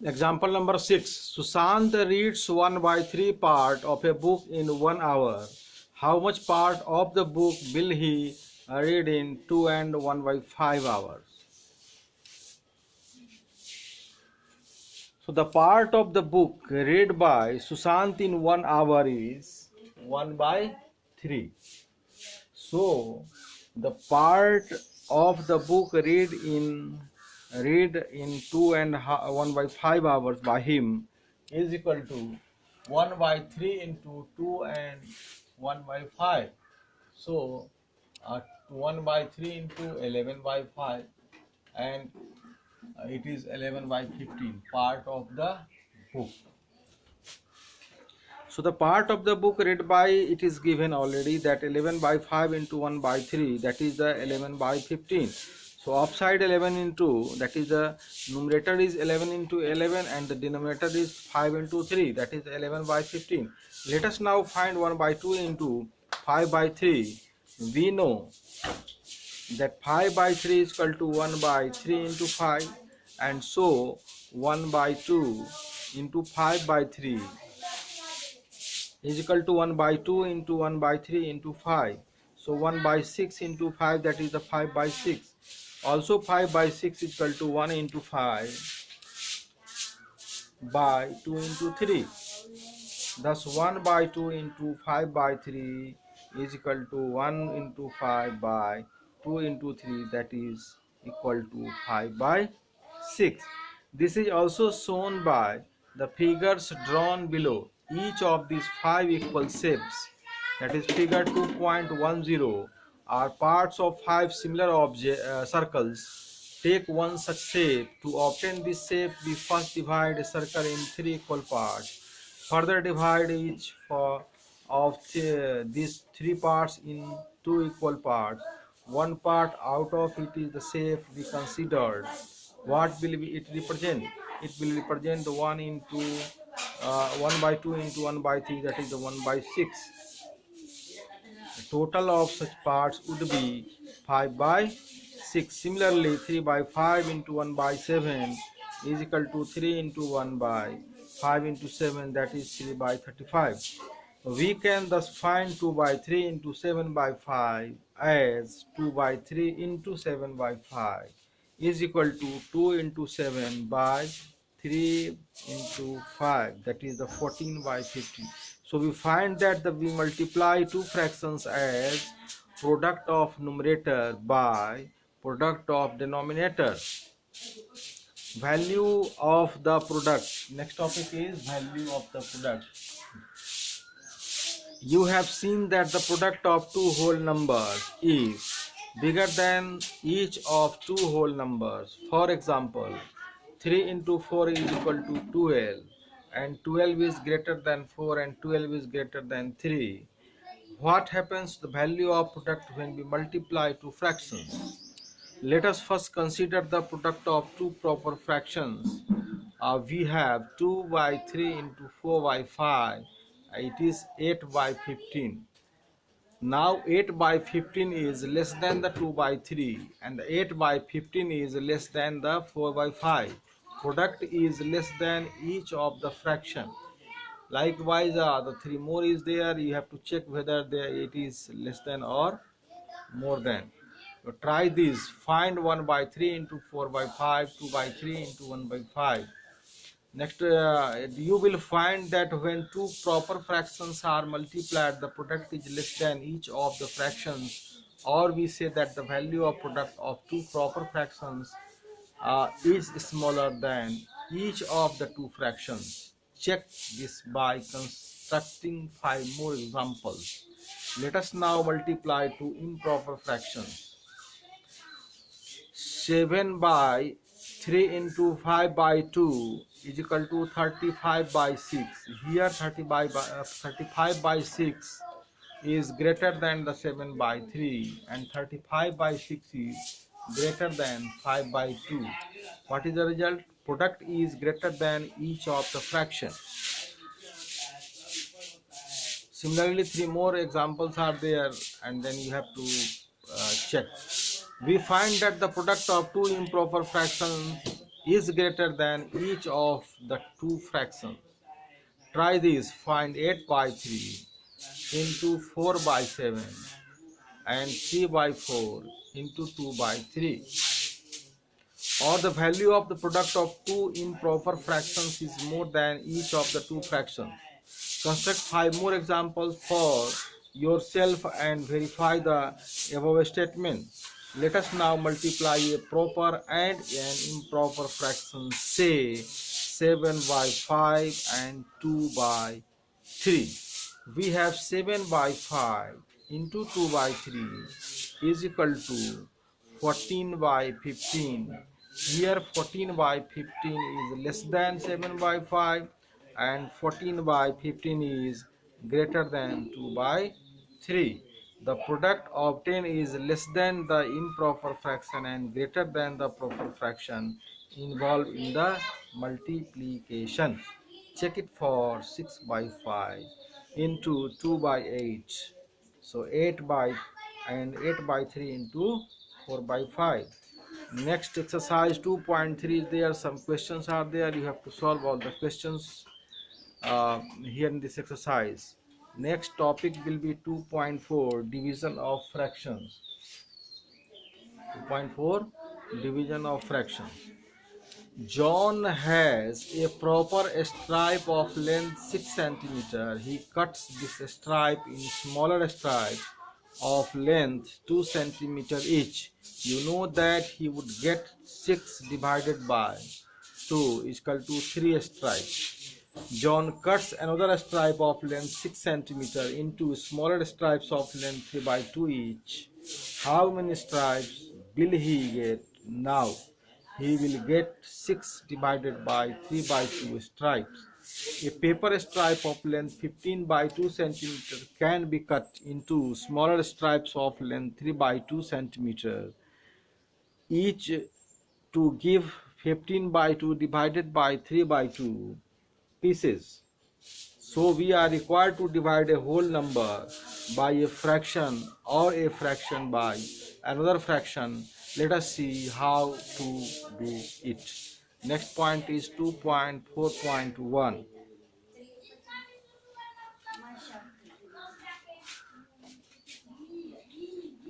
Example number 6. Sushant reads 1 by 3 part of a book in 1 hour. How much part of the book will he read in 2 and 1 by 5 hours? So the part of the book read by Sushant in 1 hour is 1 by 3. So the part of the book read in 2 and 1 by 5 hours by him is equal to 1 by 3 into 2 and 1 by 5. So 1 by 3 into 11 by 5, and it is 11 by 15 part of the book. So the part of the book read by, it is given already, that 11 by 5 into 1 by 3, that is the 11 by 15. So upside 11 into, that is the numerator is 11 into 11 and the denominator is 5 into 3, that is 11 by 15. Let us now find 1 by 2 into 5 by 3. We know that 5 by 3 is equal to 1 by 3 into 5, and so 1 by 2 into 5 by 3 is equal to 1 by 2 into 1 by 3 into 5. So 1 by 6 into 5, that is the 5 by 6. Also 5 by 6 is equal to 1 into 5 by 2 into 3. Thus 1 by 2 into 5 by 3 is equal to 1 into 5 by 2 into 3, that is equal to 5 by 6. This is also shown by the figures drawn below. Each of these 5 equal shapes, that is figure 2.10, are parts of 5 similar circles. Take one such shape. To obtain this shape, we first divide a circle in 3 equal parts. Further divide each of these 3 parts in 2 equal parts. One part out of it is the shape we considered. What will it represent? It will represent the 1 by 2 into 1 by 3, that is the 1 by 6. The total of such parts would be 5 by 6. Similarly, 3 by 5 into 1 by 7 is equal to 3 into 1 by 5 into 7, that is 3 by 35. We can thus find 2 by 3 into 7 by 5 as 2 by 3 into 7 by 5 is equal to 2 into 7 by 3 into 5, that is the 14 by 50. So we find that we multiply two fractions as product of numerator by product of denominator. Value of the product. Next topic is value of the product. You have seen that the product of two whole numbers is bigger than each of two whole numbers. For example, 3 into 4 is equal to 12, and 12 is greater than 4 and 12 is greater than 3. What happens to the value of product when we multiply two fractions? Let us first consider the product of two proper fractions. We have 2 by 3 into 4 by 5. It is 8 by 15. Now 8 by 15 is less than the 2 by 3, and the 8 by 15 is less than the 4 by 5. Product is less than each of the fraction. Likewise, the 3 more is there. You have to check whether it is less than or more than. So try this. Find 1 by 3 into 4 by 5, 2 by 3 into 1 by 5. Next, you will find that when two proper fractions are multiplied, the product is less than each of the fractions, or we say that the value of product of two proper fractions is smaller than each of the two fractions. Check this by constructing 5 more examples. Let us now multiply two improper fractions. 7 by 3 into 5 by 2 is equal to 35 by 6. Here 35 by 6 is greater than the 7 by 3, and 35 by 6 is greater than 5 by 2. What is the result? Product is greater than each of the fraction. Similarly, 3 more examples are there, and then you have to check. We find that the product of two improper fractions is greater than each of the two fractions. Try this. Find 8 by 3 into 4 by 7 and 3 by 4 into 2 by 3. Or the value of the product of two improper fractions is more than each of the two fractions. Construct 5 more examples for yourself and verify the above statement. Let us now multiply a proper and an improper fraction, say 7 by 5 and 2 by 3. We have 7 by 5 into 2 by 3 is equal to 14 by 15. Here 14 by 15 is less than 7 by 5 and 14 by 15 is greater than 2 by 3. The product obtained is less than the improper fraction and greater than the proper fraction involved in the multiplication. Check it for 6 by 5 into 2 by 8. So 8 by and 8 by 3 into 4 by 5. Next exercise 2.3 is there. Some questions are there. You have to solve all the questions here in this exercise. Next topic will be 2.4 division of fractions. 2.4 division of fractions. John has a proper stripe of length 6 cm. He cuts this stripe in smaller stripes of length 2 cm each. You know that he would get 6 divided by 2 is equal to 3 stripes. John cuts another stripe of length 6 cm into smaller stripes of length 3 by 2 each. How many stripes will he get now? He will get 6 divided by 3 by 2 stripes. A paper stripe of length 15 by 2 cm can be cut into smaller stripes of length 3 by 2 cm each to give 15 by 2 divided by 3 by 2 pieces. So we are required to divide a whole number by a fraction or a fraction by another fraction. Let us see how to do it. Next point is 2.4.1.